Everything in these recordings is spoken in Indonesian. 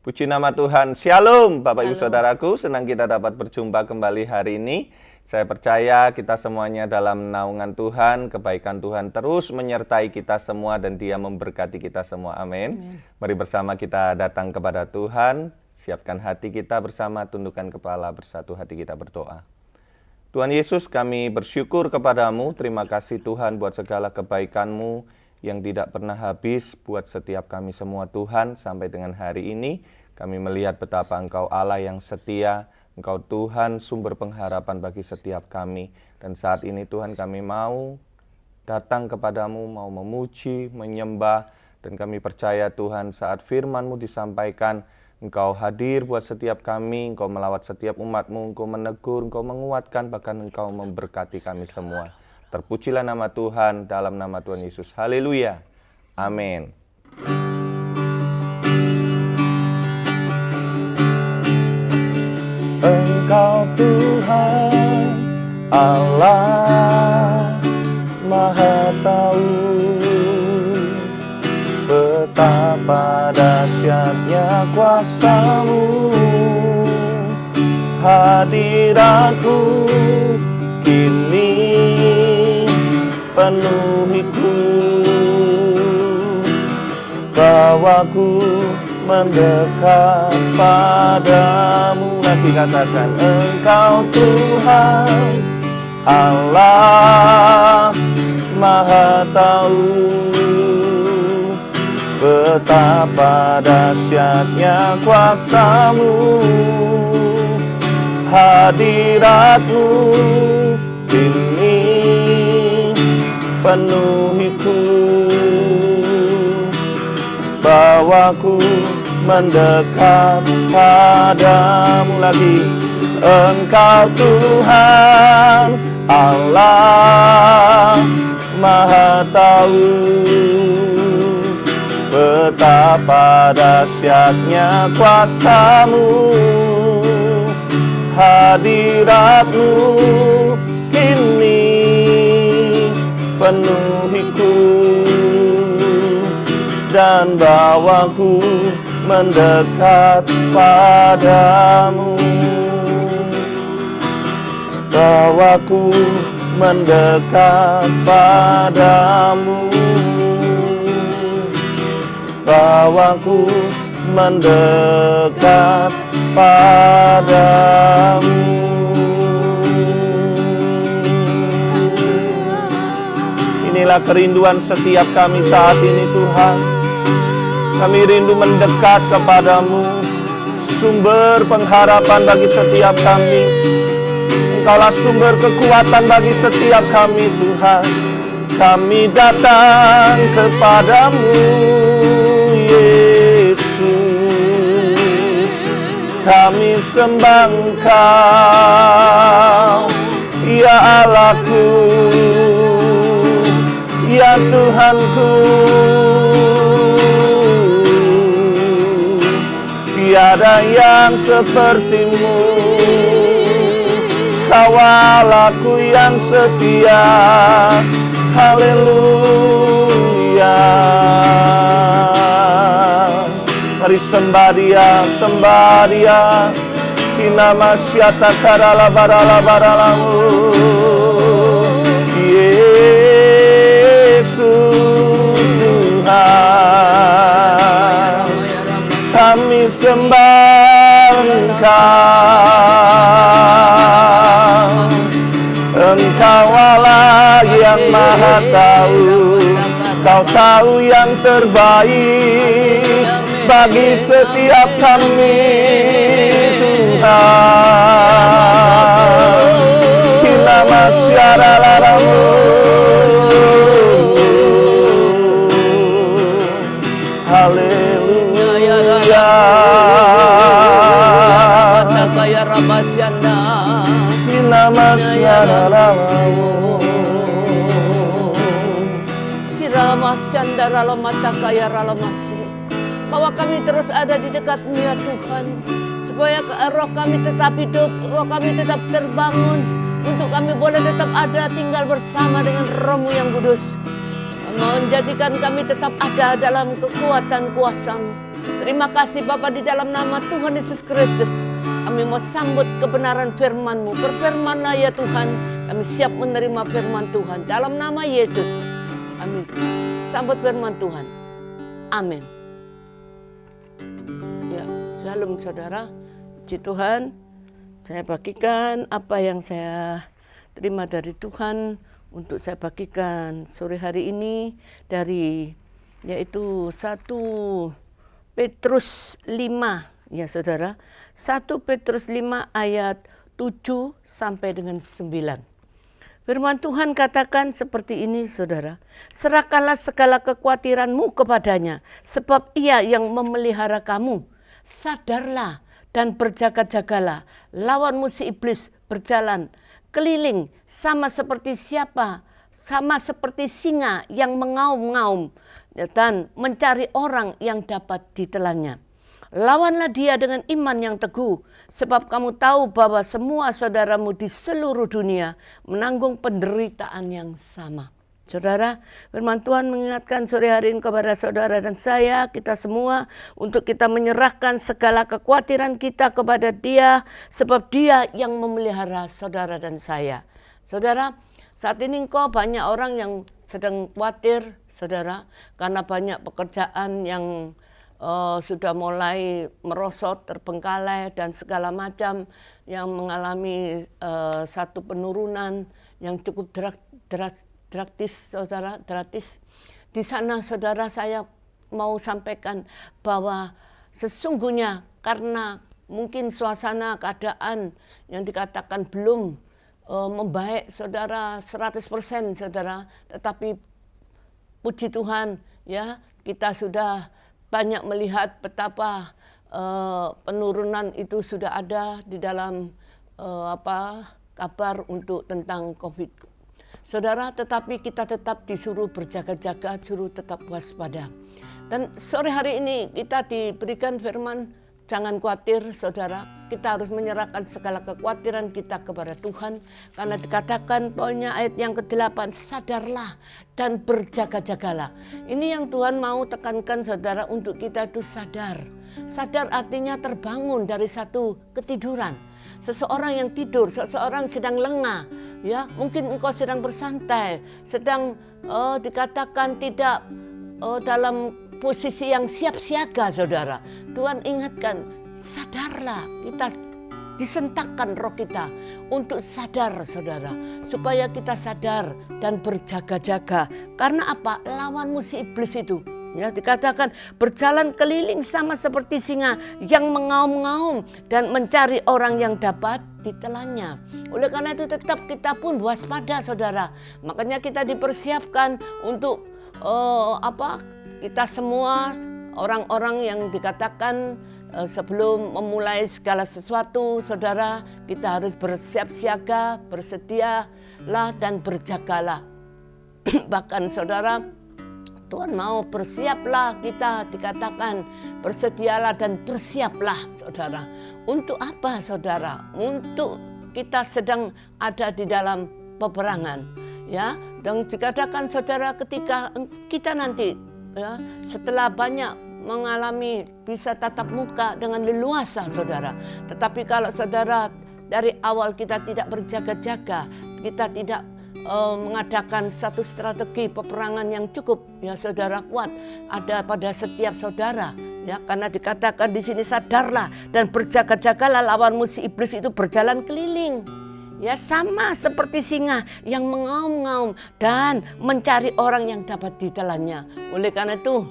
Puji nama Tuhan. Shalom Bapak Ibu Saudaraku, senang kita dapat berjumpa kembali hari ini. Saya percaya kita semuanya dalam naungan Tuhan, kebaikan Tuhan terus menyertai kita semua dan Dia memberkati kita semua. Amin. Mari bersama kita datang kepada Tuhan, siapkan hati kita bersama, tundukkan kepala, bersatu hati kita berdoa. Tuhan Yesus, kami bersyukur kepadamu, terima kasih Tuhan buat segala kebaikan-Mu yang tidak pernah habis buat setiap kami semua Tuhan. Sampai dengan hari ini kami melihat betapa Engkau Allah yang setia, Engkau Tuhan sumber pengharapan bagi setiap kami. Dan saat ini Tuhan kami mau datang kepadamu, mau memuji, menyembah. Dan kami percaya Tuhan saat firman-Mu disampaikan, Engkau hadir buat setiap kami, Engkau melawat setiap umat-Mu, Engkau menegur, Engkau menguatkan, bahkan Engkau memberkati kami semua. Terpujilah nama Tuhan, dalam nama Tuhan Yesus. Haleluya. Amin. Engkau Tuhan, Allah Maha Tahu, betapa dahsyatnya kuasa-Mu, hadirat-Mu kini penuhiku, bawaku mendekat padamu. Lagi katakan, Engkau Tuhan, Allah Maha Tahu, betapa dahsyatnya kuasa-Mu, hadirat-Mu kini penuhiku, bawaku mendekat padamu. Lagi, Engkau Tuhan, Allah Maha Tahu, betapa dahsyatnya kuasa-Mu, hadirat-Mu kini penuhiku, dan bawaku mendekat padamu, bawaku mendekat padamu, bawaku mendekat padamu. Inilah kerinduan setiap kami saat ini Tuhan. Kami rindu mendekat kepadamu, sumber pengharapan bagi setiap kami. Engkaulah sumber kekuatan bagi setiap kami Tuhan. Kami datang kepadamu Yesus, kami sembah Engkau ya Allahku, ya Tuhanku. Tiada yang seperti-Mu, Kau Allahku yang setia. Haleluya. Mari sembah Dia, sembah Dia. Inama syata karala barala baralamu. Yesus Tuhan, kami sembah Engkau. Engkau Allah yang Maha Tahu, Kau tahu yang terbaik bagi setiap kami Tuhan. Kita masyara lalamu. Haleluya. Kaya Ramasyanda, Kita masyara lalamu. Kiramasyanda ralamata kaya ralamase. Bahwa kami terus ada di dekat-Mu ya Tuhan, supaya roh kami tetap hidup, roh kami tetap terbangun, untuk kami boleh tetap ada tinggal bersama dengan Roh-Mu yang kudus, menjadikan kami tetap ada dalam kekuatan kuasa-Mu. Terima kasih Bapa, di dalam nama Tuhan Yesus Kristus kami mau sambut kebenaran firman-Mu. Berfirmanlah ya Tuhan, kami siap menerima firman Tuhan. Dalam nama Yesus kami sambut firman Tuhan. Amin. Ya, shalom saudara. Puji Tuhan, saya bagikan apa yang saya terima dari Tuhan untuk saya bagikan sore hari ini dari yaitu 1 Petrus 5 ya saudara. 1 Petrus 5 ayat 7 sampai dengan 9. Firman Tuhan katakan seperti ini saudara. Serahkanlah segala kekhawatiranmu kepadanya, sebab ia yang memelihara kamu. Sadarlah dan berjaga-jagalah. Lawanmu si iblis berjalan keliling sama seperti siapa? Sama seperti singa yang mengaum-ngaum dan mencari orang yang dapat ditelannya. Lawanlah dia dengan iman yang teguh, sebab kamu tahu bahwa semua saudaramu di seluruh dunia menanggung penderitaan yang sama. Saudara, firman Tuhan mengingatkan sore hari ini kepada saudara dan saya, kita semua, untuk kita menyerahkan segala kekhawatiran kita kepada Dia, sebab Dia yang memelihara saudara dan saya. Saudara, saat ini banyak orang yang sedang khawatir, saudara, karena banyak pekerjaan yang sudah mulai merosot, terbengkalai, dan segala macam yang mengalami satu penurunan yang cukup drastis, saudara, drastis. Di sana, saudara, saya mau sampaikan bahwa sesungguhnya karena mungkin suasana keadaan yang dikatakan belum membaik, saudara, 100%, saudara, tetapi puji Tuhan, ya, kita sudah banyak melihat betapa penurunan itu sudah ada di dalam kabar untuk tentang COVID. Saudara, tetapi kita tetap disuruh berjaga-jaga, suruh tetap waspada. Dan sore hari ini kita diberikan firman, jangan khawatir saudara, kita harus menyerahkan segala kekhawatiran kita kepada Tuhan. Karena dikatakan poinnya ayat yang ke-8, sadarlah dan berjaga-jagalah. Ini yang Tuhan mau tekankan saudara, untuk kita itu sadar. Sadar artinya terbangun dari satu ketiduran. Seseorang yang tidur, seseorang sedang lengah, ya, mungkin engkau sedang bersantai, sedang dikatakan tidak dalam posisi yang siap siaga, saudara. Tuhan ingatkan, sadarlah, kita disentakkan roh kita untuk sadar, saudara, supaya kita sadar dan berjaga-jaga. Karena apa? Lawanmu si iblis itu, ya, dikatakan berjalan keliling sama seperti singa yang mengaum-ngaum dan mencari orang yang dapat ditelannya. Oleh karena itu tetap kita pun waspada, saudara. Makanya kita dipersiapkan untuk kita semua orang-orang yang dikatakan sebelum memulai segala sesuatu, saudara, kita harus bersiap siaga, bersedialah dan berjagalah. Bahkan saudara, Tuhan mau bersiaplah, kita dikatakan bersedialah dan bersiaplah, saudara. Untuk apa, saudara? Untuk kita sedang ada di dalam peperangan, ya. Dan dikatakan saudara, ketika kita nanti, ya, setelah banyak mengalami bisa tatap muka dengan leluasa, saudara. Tetapi kalau saudara dari awal kita tidak berjaga-jaga, kita tidak mengadakan satu strategi peperangan yang cukup, ya saudara, kuat ada pada setiap saudara, ya, karena dikatakan di sini sadarlah dan berjaga-jagalah, lawanmu si iblis itu berjalan keliling, ya, sama seperti singa yang mengaum-ngaum dan mencari orang yang dapat ditelannya. Oleh karena itu,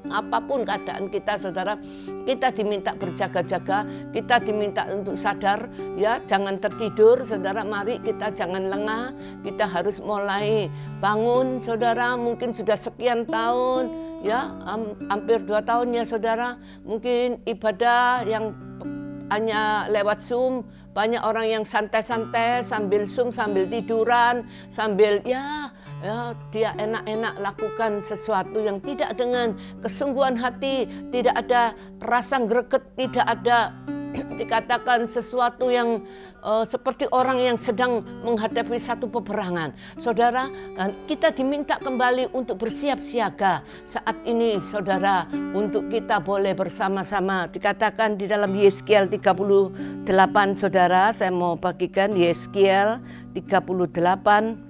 apapun keadaan kita, saudara, kita diminta berjaga-jaga, kita diminta untuk sadar, ya, jangan tertidur, saudara. Mari kita jangan lengah, kita harus mulai bangun, saudara. Mungkin sudah sekian tahun, ya, hampir 2 tahun, ya, saudara. Mungkin ibadah yang hanya lewat Zoom, banyak orang yang santai-santai sambil Zoom, sambil tiduran, sambil dia enak-enak lakukan sesuatu yang tidak dengan kesungguhan hati, tidak ada rasa greget, tidak ada dikatakan sesuatu yang seperti orang yang sedang menghadapi satu peperangan. Saudara, kita diminta kembali untuk bersiap siaga saat ini, saudara, untuk kita boleh bersama-sama. Dikatakan di dalam Yeskiel 38, saudara, saya mau bagikan Yeskiel 38.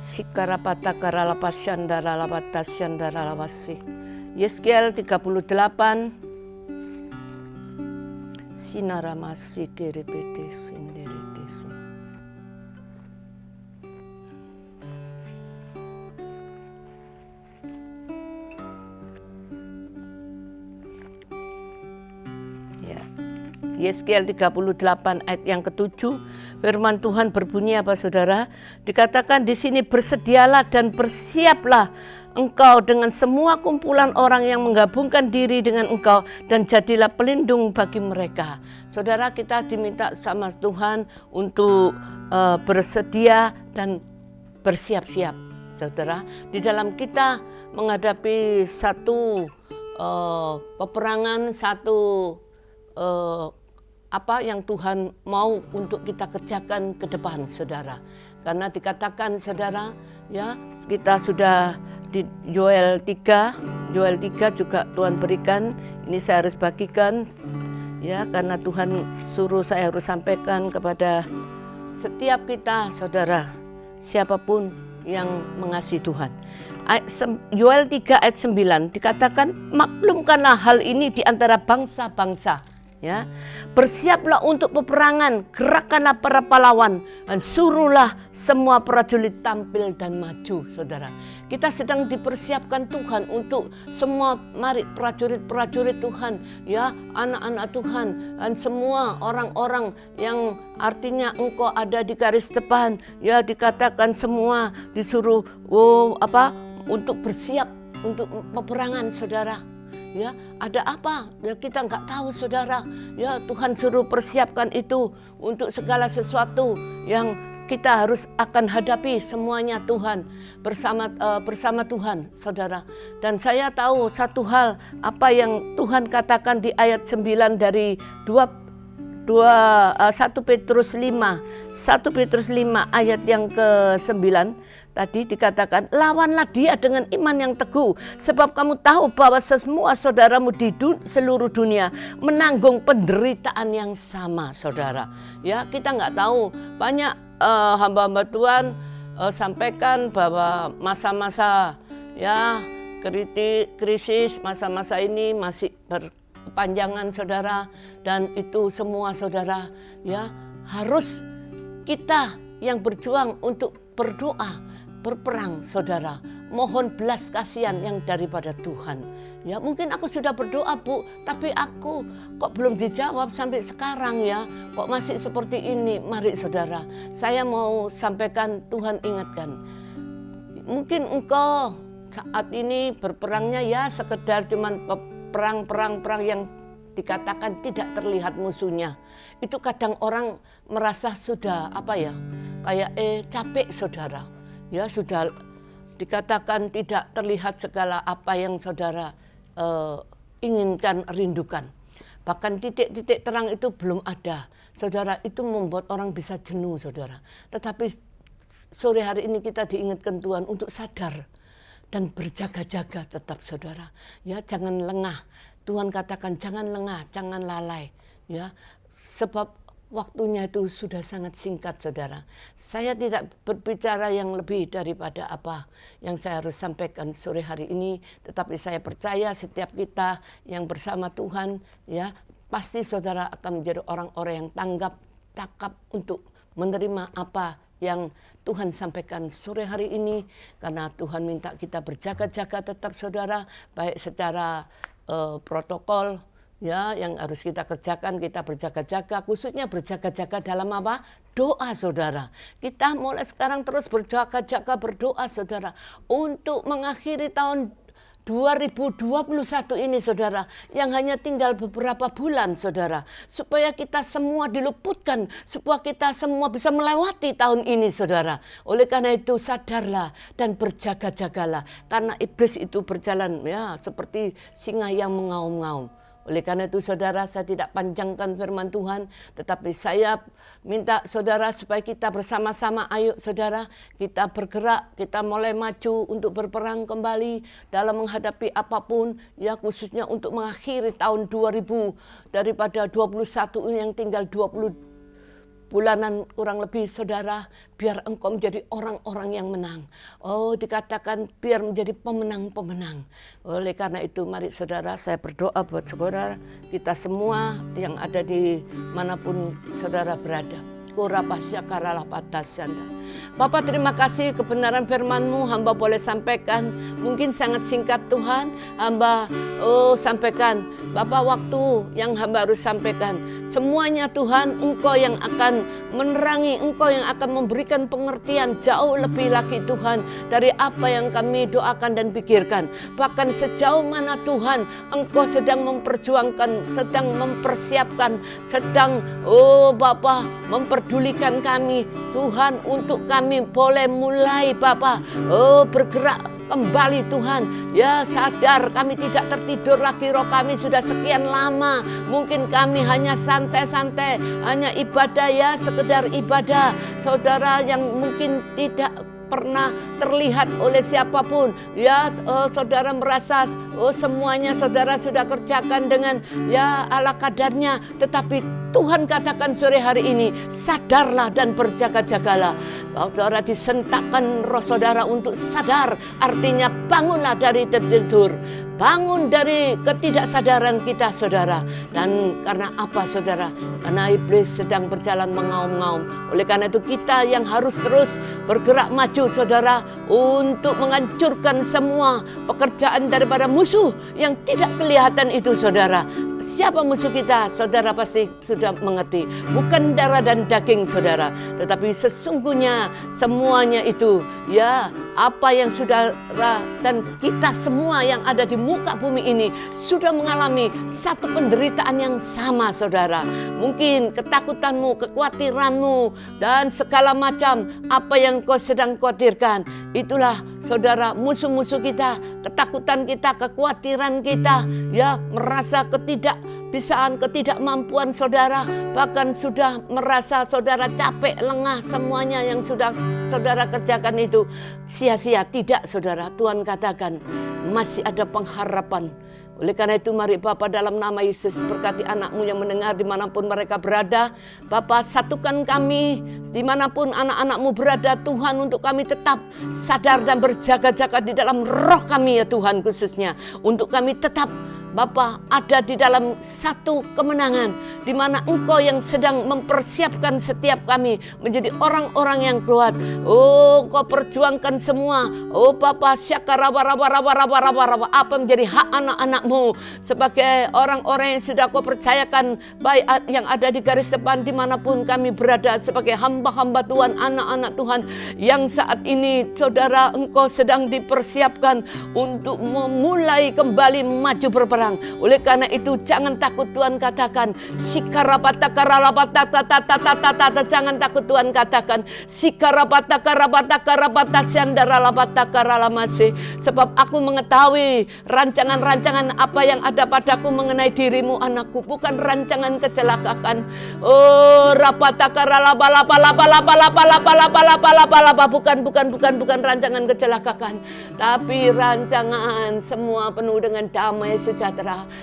Sikarapata karalapasyandara lapatasyandara lawasi. Yeskiel 38. Sinaramasi diripiti sindiritisi. Ya. Yeskiel 38 ayat yang ke-7, firman Tuhan berbunyi apa saudara? Dikatakan di sini, bersedialah dan bersiaplah engkau dengan semua kumpulan orang yang menggabungkan diri dengan engkau, dan jadilah pelindung bagi mereka. Saudara, kita diminta sama Tuhan untuk bersedia dan bersiap-siap. Saudara, di dalam kita menghadapi satu peperangan, satu apa yang Tuhan mau untuk kita kerjakan ke depan, saudara. Karena dikatakan, saudara, ya, kita sudah di Yoel 3 juga Tuhan berikan. Ini saya harus bagikan, ya, karena Tuhan suruh saya harus sampaikan kepada setiap kita, saudara, siapapun yang mengasihi Tuhan. Yoel 3 ayat 9 dikatakan, maklumkanlah hal ini di antara bangsa-bangsa. Ya, bersiaplah untuk peperangan, gerakkanlah para pahlawan, dan suruhlah semua prajurit tampil dan maju, saudara. Kita sedang dipersiapkan Tuhan untuk semua, mari prajurit-prajurit Tuhan, ya, anak-anak Tuhan, dan semua orang-orang yang artinya engkau ada di garis depan, ya, dikatakan semua disuruh untuk bersiap untuk peperangan, saudara. Ya, ada apa? Ya, kita nggak tahu, saudara. Ya, Tuhan suruh persiapkan itu untuk segala sesuatu yang kita harus akan hadapi semuanya, Tuhan, bersama Tuhan, saudara. Dan saya tahu satu hal, apa yang Tuhan katakan di ayat 9 dari 1 Petrus 5 ayat yang ke-9. Tadi dikatakan, lawanlah dia dengan iman yang teguh, sebab kamu tahu bahwa semua saudaramu di seluruh dunia menanggung penderitaan yang sama, saudara. Ya, kita nggak tahu, banyak hamba-hamba Tuhan sampaikan bahwa masa-masa, ya, krisis, masa-masa ini masih berkepanjangan, saudara. Dan itu semua, saudara, ya, harus kita yang berjuang untuk berdoa, berperang, saudara, mohon belas kasihan yang daripada Tuhan. Ya, mungkin aku sudah berdoa, Bu, tapi aku kok belum dijawab sampai sekarang, ya, kok masih seperti ini. Mari, saudara, saya mau sampaikan, Tuhan ingatkan, mungkin engkau saat ini berperangnya ya sekedar cuman perang yang dikatakan tidak terlihat musuhnya. Itu kadang orang merasa sudah kayak capek, saudara. Ya, sudah dikatakan tidak terlihat segala apa yang saudara inginkan, rindukan. Bahkan titik-titik terang itu belum ada. Saudara, itu membuat orang bisa jenuh, saudara. Tetapi sore hari ini kita diingatkan Tuhan untuk sadar dan berjaga-jaga tetap, saudara. Ya, jangan lengah. Tuhan katakan jangan lengah, jangan lalai. Ya, sebab waktunya itu sudah sangat singkat, saudara. Saya tidak berbicara yang lebih daripada apa yang saya harus sampaikan sore hari ini. Tetapi saya percaya setiap kita yang bersama Tuhan, ya, pasti saudara akan menjadi orang-orang yang takap untuk menerima apa yang Tuhan sampaikan sore hari ini. Karena Tuhan minta kita berjaga-jaga tetap, saudara, baik secara protokol, ya, yang harus kita kerjakan, kita berjaga-jaga, khususnya berjaga-jaga dalam apa? Doa, saudara. Kita mulai sekarang terus berjaga-jaga berdoa, saudara, untuk mengakhiri tahun 2021 ini, saudara, yang hanya tinggal beberapa bulan, saudara, supaya kita semua diluputkan, supaya kita semua bisa melewati tahun ini, saudara. Oleh karena itu sadarlah dan berjaga-jagalah, karena iblis itu berjalan, ya, seperti singa yang mengaum-ngaum. Oleh karena itu saudara, saya tidak panjangkan firman Tuhan, tetapi saya minta saudara supaya kita bersama-sama, ayo saudara, kita bergerak, kita mulai maju untuk berperang kembali dalam menghadapi apapun, ya khususnya untuk mengakhiri tahun 2000, daripada 21 ini yang tinggal 20 bulanan kurang lebih saudara, biar engkau menjadi orang-orang yang menang. Oh, dikatakan biar menjadi pemenang-pemenang. Oleh karena itu mari saudara, saya berdoa buat saudara, kita semua yang ada di manapun saudara berada. Bapak, terima kasih kebenaran firman-Mu, hamba boleh sampaikan. Mungkin sangat singkat Tuhan, hamba sampaikan. Bapak, waktu yang hamba harus sampaikan, semuanya Tuhan, Engkau yang akan menerangi, Engkau yang akan memberikan pengertian jauh lebih lagi Tuhan, dari apa yang kami doakan dan pikirkan. Bahkan sejauh mana Tuhan, Engkau sedang memperjuangkan, sedang mempersiapkan, sedang Bapak memperdulikan kami Tuhan, untuk kami boleh mulai Bapak bergerak kembali Tuhan. Ya, sadar kami tidak tertidur lagi, roh kami sudah sekian lama. Mungkin kami hanya santai-santai, hanya ibadah, ya sekedar ibadah. Saudara yang mungkin tidak pernah terlihat oleh siapapun, ya saudara merasa semuanya saudara sudah kerjakan dengan ya ala kadarnya, tetapi Tuhan katakan sore hari ini, sadarlah dan berjaga-jagalah. Saudara disentakkan roh saudara untuk sadar, artinya bangunlah dari tidur, bangun dari ketidaksadaran kita saudara. Dan karena apa saudara? Karena iblis sedang berjalan mengaum-ngaum. Oleh karena itu kita yang harus terus bergerak maju saudara, untuk menghancurkan semua pekerjaan daripada musuh yang tidak kelihatan itu saudara. Siapa musuh kita? Saudara pasti sudah mengerti. Bukan darah dan daging saudara, tetapi sesungguhnya semuanya itu ya apa yang saudara dan kita semua yang ada di muka bumi ini sudah mengalami satu penderitaan yang sama saudara. Mungkin ketakutanmu, kekhawatiranmu, dan segala macam apa yang kau sedang khawatirkan, itulah saudara musuh-musuh kita, ketakutan kita, kekhawatiran kita, ya merasa ketidakbisaan, ketidakmampuan saudara, bahkan sudah merasa saudara capek, lengah, semuanya yang sudah saudara kerjakan itu sia-sia. Tidak saudara, Tuhan katakan masih ada pengharapan. Oleh karena itu mari Bapa, dalam nama Yesus, berkati anak-Mu yang mendengar dimanapun mereka berada. Bapa, satukan kami dimanapun anak-anak-Mu berada Tuhan, untuk kami tetap sadar dan berjaga-jaga di dalam roh kami ya Tuhan, khususnya untuk kami tetap Bapa ada di dalam satu kemenangan, di mana Engkau yang sedang mempersiapkan setiap kami menjadi orang-orang yang kuat. Oh, Engkau perjuangkan semua. Oh Bapa, syakarabarabarabarabarabarabara, apa menjadi hak anak-anak-Mu sebagai orang-orang yang sudah Kau percayakan, baik yang ada di garis depan dimanapun kami berada, sebagai hamba-hamba Tuhan, anak-anak Tuhan yang saat ini saudara Engkau sedang dipersiapkan untuk memulai kembali maju berperang. Oleh karena itu jangan takut, Tuhan katakan jangan takut, Tuhan katakan sebab aku mengetahui rancangan-rancangan apa yang ada padaku mengenai dirimu anakku, bukan rancangan kecelakaan. Oh bukan rancangan kecelakaan, tapi rancangan semua penuh dengan damai sejahtera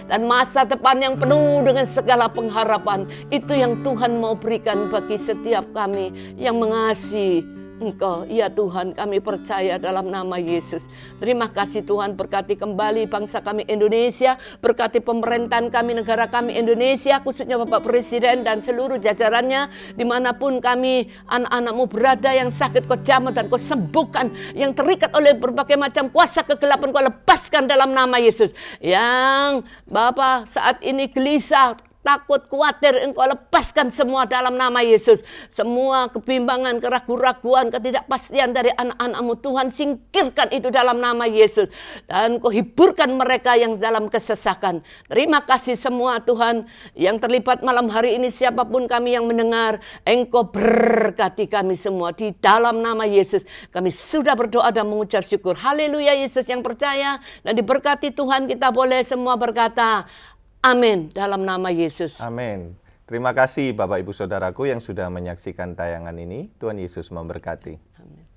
dan masa depan yang penuh dengan segala pengharapan. Itu yang Tuhan mau berikan bagi setiap kami yang mengasihi Engkau. Ya Tuhan, kami percaya dalam nama Yesus. Terima kasih Tuhan, berkati kembali bangsa kami Indonesia, berkati pemerintahan kami, negara kami Indonesia, khususnya Bapak Presiden dan seluruh jajarannya, dimanapun kami anak-anak-Mu berada, yang sakit Kau jamah dan Kau sembuhkan, yang terikat oleh berbagai macam kuasa kegelapan Kau lepaskan dalam nama Yesus. Yang Bapak saat ini gelisah, takut, khawatir, Engkau lepaskan semua dalam nama Yesus. Semua kebimbangan, keraguan-raguan, ketidakpastian dari anak-anak-Mu Tuhan, singkirkan itu dalam nama Yesus. Dan Kau hiburkan mereka yang dalam kesesakan. Terima kasih semua Tuhan yang terlibat malam hari ini, siapapun kami yang mendengar, Engkau berkati kami semua di dalam nama Yesus. Kami sudah berdoa dan mengucap syukur. Haleluya. Yesus yang percaya dan diberkati Tuhan, kita boleh semua berkata Amin. Dalam nama Yesus. Amin. Terima kasih Bapak Ibu Saudaraku yang sudah menyaksikan tayangan ini. Tuhan Yesus memberkati. Amin.